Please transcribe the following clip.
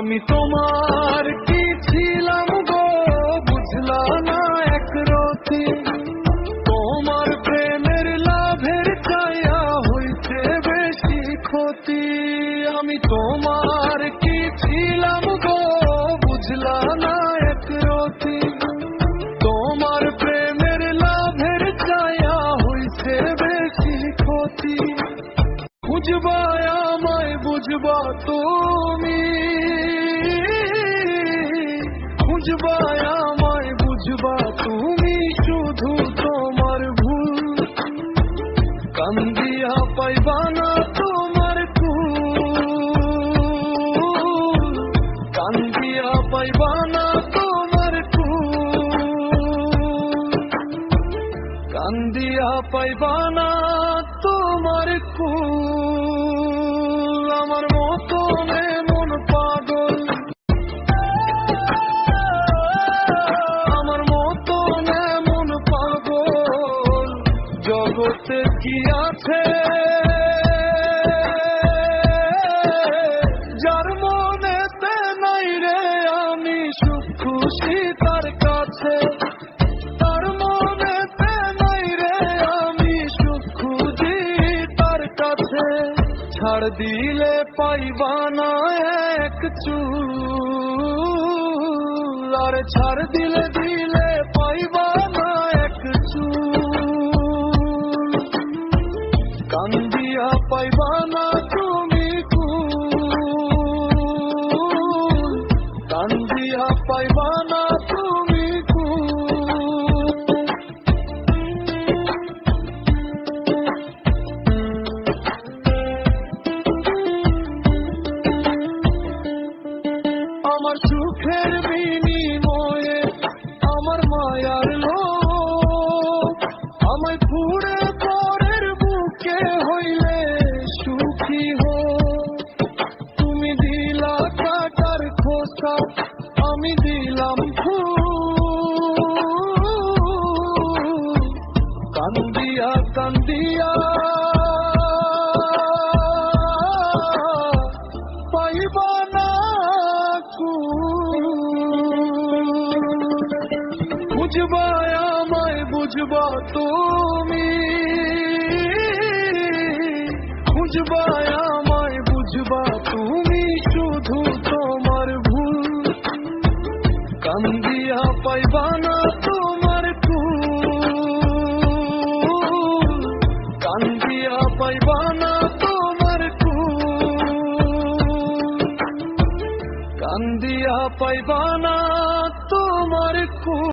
আমি তোমার কি ছিলাম গো বুঝলা না একরতি, তোমার প্রেমের লাভের চায়া হইছে বেশি ক্ষতি। আমি তোমার কি ছিলাম গো বুঝলা না একরতি, তোমার প্রেমের লাভের চায়া হইছে বেশি ক্ষতি। খুঁজবা আমায় বুঝবা তুমি, খুঁজবা আমায় বুঝবা তুমি, শুধু তোমার ভুল। কান্দিয়া পাইবা না তোমার কুল, কান্দিয়া পাইবা না তোমার কুল, কান্দিয়া পাইবা না তোমার কুল। আমার মতন এমন পাগল, আমার মতন এমন পাগল জগতে কি আছে, যার মনেতে নাই রে আমি সুখ খুশি তার কাছে, তার মনেতে নাই রে আমি সুখ খুঁজি তার কাছে। ছাড় দিলে পাইবা না এক চুল, আর ছাড় দিলে দিলে পাইবা না এক চুল। কান্দিয়া পাইবা না তুমি কুল, কান্দিয়া পাইবা না তুমি কুল। আমার সুখের বিনিময়ে আমার মায়ার লোক, আমায় পুড়ে পরের বুকে হইলে সুখী হো। তুমি দিলা কাটার খোসা, আমি দিলাম ফুল। কান্দিয়া কান্দিয়া পাইবা না কুল। বুঝবা আমায় বুঝবা তুমি, বুঝবা আমায় বুঝবা তুমি, শুধু তোমার ভুল। কান্দিয়া পাইবা না তোমার কুল, কান্দিয়া পাইবা না তোমার কুল, কান্দিয়া পাইবা না তোমার কুল।